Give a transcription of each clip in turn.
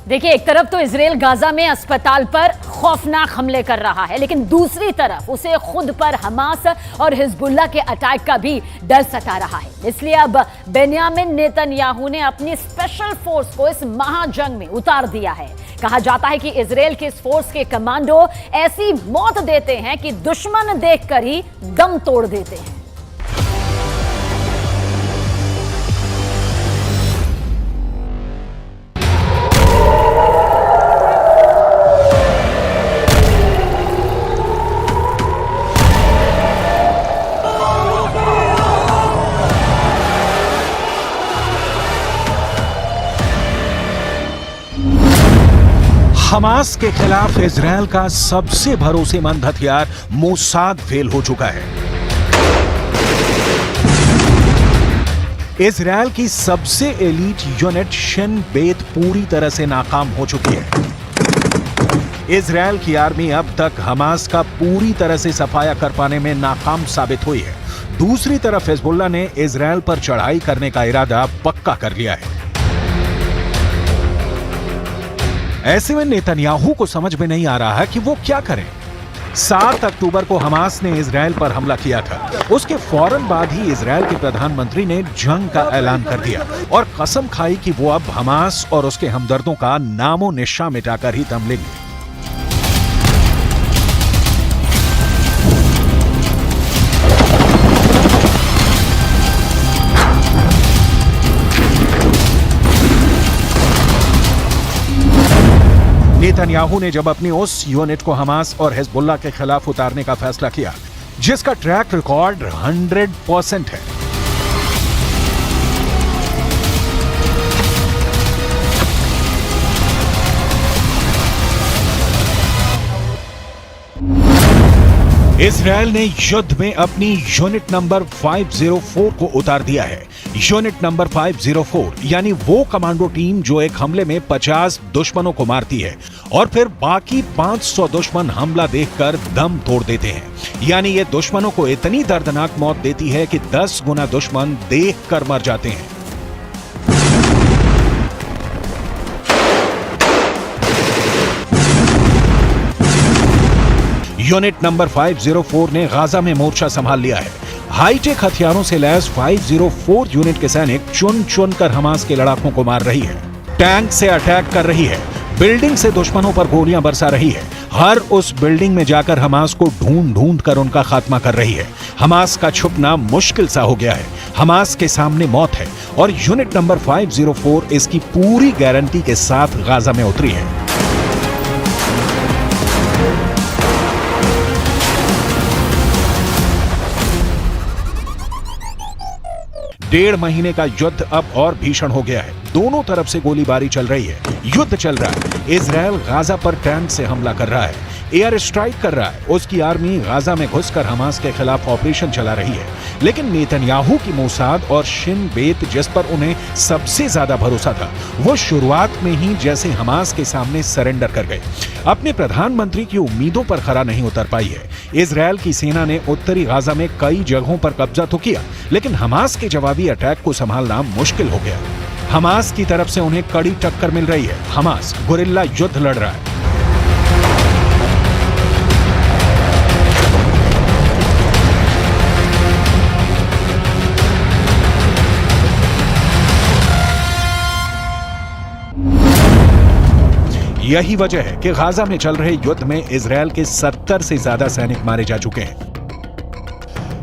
देखिए, एक तरफ तो इजराइल गाजा में अस्पताल पर खौफनाक हमले कर रहा है, लेकिन दूसरी तरफ उसे खुद पर हमास और हिजबुल्लाह के अटैक का भी डर सता रहा है। इसलिए अब बेन्यामिन नेतन्याहू ने अपनी स्पेशल फोर्स को इस महाजंग में उतार दिया है। कहा जाता है कि इजराइल के इस फोर्स के कमांडो ऐसी मौत देते हैं कि दुश्मन देखकर ही दम तोड़ देते हैं। हमास के खिलाफ इजरायल का सबसे भरोसेमंद हथियार मोसाद फेल हो चुका है। इजरायल की सबसे एलीट यूनिट शिन बेत पूरी तरह से नाकाम हो चुकी है। इजरायल की आर्मी अब तक हमास का पूरी तरह से सफाया कर पाने में नाकाम साबित हुई है। दूसरी तरफ हिजबुल्लाह ने इजरायल पर चढ़ाई करने का इरादा पक्का कर लिया है। ऐसे में नेतन्याहू को समझ में नहीं आ रहा कि वो क्या करें। 7 अक्टूबर को हमास ने इजरायल पर हमला किया था। उसके फौरन बाद ही इजरायल के प्रधानमंत्री ने जंग का ऐलान कर दिया और कसम खाई कि वो अब हमास और उसके हमदर्दों का नामो निशान मिटाकर ही दम लेंगे। नेतन्याहू ने जब अपनी उस यूनिट को हमास और हिजबुल्लाह के खिलाफ उतारने का फैसला किया, जिसका ट्रैक रिकॉर्ड 100% है, इजरायल ने युद्ध में अपनी यूनिट नंबर 504 को उतार दिया है। यूनिट नंबर 504 यानी वो कमांडो टीम जो एक हमले में 50 दुश्मनों को मारती है और फिर बाकी 500 दुश्मन हमला देखकर दम तोड़ देते हैं। यानी ये दुश्मनों को इतनी दर्दनाक मौत देती है कि 10 गुना दुश्मन देखकर मर जाते हैं। यूनिट नंबर 504 ने गाजा में मोर्चा संभाल लिया है। हाईटेक हथियारों से लैस 504 यूनिट के सैनिक चुन चुन कर हमास के लड़ाकों को मार रही है, टैंक से अटैक कर रही है, बिल्डिंग से दुश्मनों पर गोलियां बरसा रही है, हर उस बिल्डिंग में जाकर हमास को ढूंढ ढूंढ कर उनका खात्मा कर रही है। हमास का छुपना मुश्किल सा हो गया है। हमास के सामने मौत है और यूनिट नंबर 504 इसकी पूरी गारंटी के साथ गाजा में उतरी है। डेढ़ महीने का युद्ध अब और भीषण हो गया है। दोनों तरफ से गोलीबारी चल रही है, युद्ध चल रहा है। इजरायल गाजा पर टैंक से हमला कर रहा है, एयर स्ट्राइक कर रहा है। उसकी आर्मी गाजा में घुसकर हमास के खिलाफ ऑपरेशन चला रही है। लेकिन नेतन्याहू की मोसाद और शिन बेत जिस पर उन्हें सबसे ज्यादा भरोसा था, वो शुरुआत में ही जैसे हमास के सामने सरेंडर कर गए। अपने प्रधानमंत्री की उम्मीदों पर खरा नहीं उतर पाई है। इजरायल की सेना ने उत्तरी गाजा में कई जगहों पर कब्जा तो किया, लेकिन हमास के जवाबी अटैक को संभालना मुश्किल हो गया। हमास की तरफ से उन्हें कड़ी टक्कर मिल रही है। हमास गुरिल्ला युद्ध लड़ रहा है। यही वजह है कि गाजा में चल रहे युद्ध में इजरायल के 70 से ज्यादा सैनिक मारे जा चुके हैं।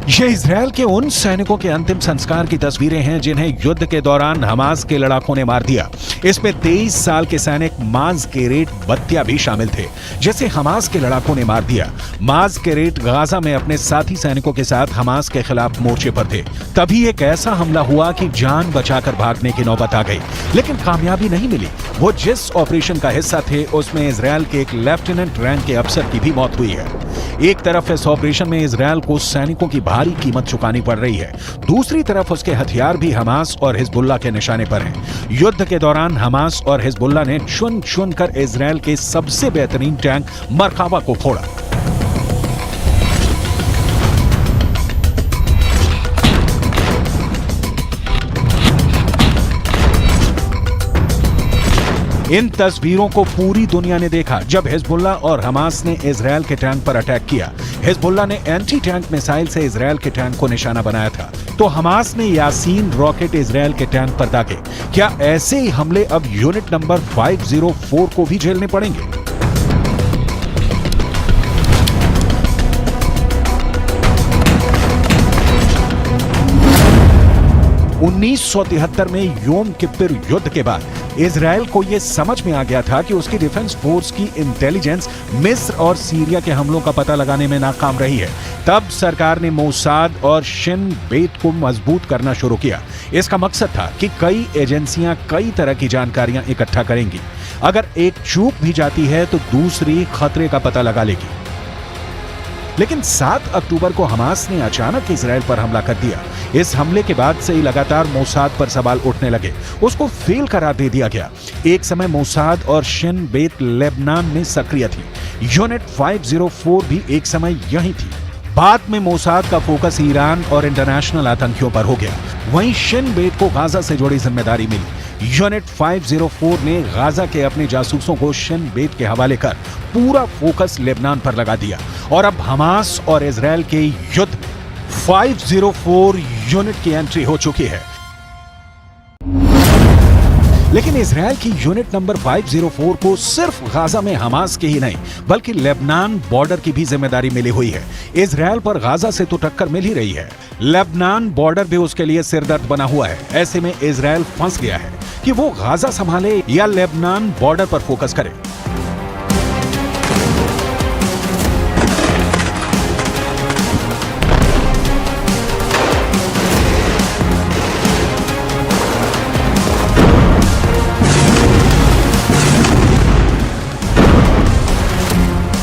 ये इजरायल के उन सैनिकों के अंतिम संस्कार की तस्वीरें हैं जिन्हें युद्ध के दौरान हमास के लड़ाकों ने मार दिया। इसमें 23 साल के सैनिक माज केरेट बत्तिया भी शामिल थे, जिसे हमास के लड़ाकों ने मार दिया। माज केरेट गाजा में अपने साथी सैनिकों के साथ हमास के खिलाफ मोर्चे पर थे। तभी एक ऐसा हमला हुआ कि जान बचाकर भागने की नौबत आ गई, लेकिन कामयाबी नहीं मिली। वो जिस ऑपरेशन का हिस्सा थे उसमें इजरायल के एक लेफ्टिनेंट रैंक के अफसर की भी मौत हुई है। एक तरफ इस ऑपरेशन में इजरायल को सैनिकों की भारी कीमत चुकानी पड़ रही है, दूसरी तरफ उसके हथियार भी हमास और हिजबुल्लाह के निशाने पर हैं। युद्ध के दौरान हमास और हिजबुल्लाह ने चुन चुन कर इजरायल के सबसे बेहतरीन टैंक मरकावा को फोड़ा। इन तस्वीरों को पूरी दुनिया ने देखा जब हिजबुल्लाह और हमास ने इजरायल के टैंक पर अटैक किया। हिजबुल्लाह ने एंटी टैंक मिसाइल से इजरायल के टैंक को निशाना बनाया था, तो हमास ने यासीन रॉकेट इजरायल के टैंक पर दागे। क्या ऐसे ही हमले अब यूनिट नंबर 504 को भी झेलने पड़ेंगे? उन्नीस में योम किप्पुर युद्ध के बाद इजरायल को यह समझ में आ गया था कि उसकी डिफेंस फोर्स की इंटेलिजेंस मिस्र और सीरिया के हमलों का पता लगाने में नाकाम रही है। तब सरकार ने मोसाद और शिन बेत को मजबूत करना शुरू किया। इसका मकसद था कि कई एजेंसियां कई तरह की जानकारियां इकट्ठा करेंगी। अगर एक चूक भी जाती है तो दूसरी खतरे का पता लगा लेगी। लेकिन 7 अक्टूबर को हमास ने अचानक इजरायल पर हमला कर दिया। इस हमले के बाद से ही लगातार मोसाद पर सवाल उठने लगे। उसको फेल करार दे दिया गया। एक समय मोसाद और शिन बेत लेबनान में सक्रिय थी। यूनिट 504 भी एक समय यही थी। बाद में मोसाद का फोकस ईरान और इंटरनेशनल आतंकियों पर हो गया। वहीं शिन बेत को गाजा से जुड़ी जिम्मेदारी मिली। यूनिट 504 ने गाजा के अपने जासूसों को शिन बेत के हवाले कर पूरा फोकस लेबनान पर लगा दिया और अब हमास और इजरायल के युद्ध 504 यूनिट की एंट्री हो चुकी है। लेकिन इजरायल की यूनिट नंबर 504 को सिर्फ गाजा में हमास की ही नहीं बल्कि लेबनान बॉर्डर की भी जिम्मेदारी मिली हुई है। इजरायल पर गाजा से तो टक्कर मिल ही रही है, लेबनान बॉर्डर भी उसके लिए सिरदर्द बना हुआ है। ऐसे में इजरायल फंस गया है कि वो गाजा संभाले या लेबनान बॉर्डर पर फोकस करे।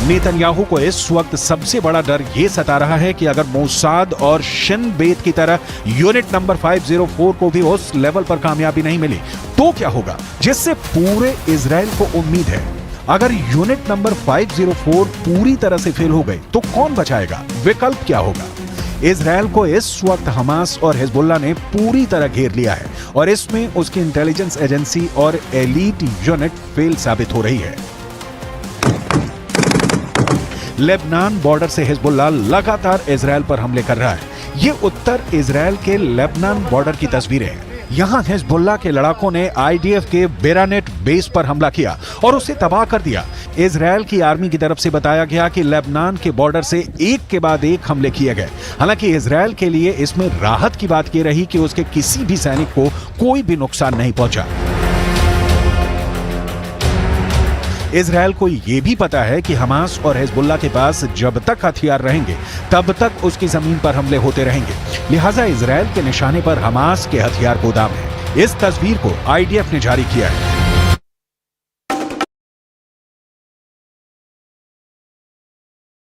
नेतन्याहू को इस वक्त सबसे बड़ा डर यह सता रहा है कि अगर मोसाद और शिन बेत की तरह यूनिट नंबर 504 को भी उस लेवल पर कामयाबी नहीं मिली तो क्या होगा, जिससे पूरे इजरायल को उम्मीद है। अगर यूनिट नंबर 504 पूरी तरह से फेल हो गई तो कौन बचाएगा? विकल्प क्या होगा? इजरायल को इस वक्त हमास और हिजबुल्लाह ने पूरी तरह घेर लिया है और इसमें उसकी इंटेलिजेंस एजेंसी और एलीट यूनिट फेल साबित हो रही है। लेबनान बॉर्डर से हिजबुल्लाह लगातार इजरायल पर हमले कर रहा है। ये उत्तर इजरायल के लेबनान बॉर्डर की तस्वीरें हैं। यहां हिजबुल्लाह के लड़ाकों ने आईडीएफ के बेरानेट बेस पर हमला किया और उसे तबाह कर दिया। इजरायल की आर्मी की तरफ से बताया गया कि लेबनान के बॉर्डर से एक के बाद एक हमले किए गए। हालांकि इजरायल के लिए इसमें राहत की बात यह रही कि उसके किसी भी सैनिक को कोई भी नुकसान नहीं पहुंचा। इजरायल को यह भी पता है कि हमास और हिजबुल्लाह के पास जब तक हथियार रहेंगे तब तक उसकी जमीन पर हमले होते रहेंगे। लिहाजा इजरायल के निशाने पर हमास के हथियार गोदाम है। इस तस्वीर को आईडीएफ ने जारी किया है।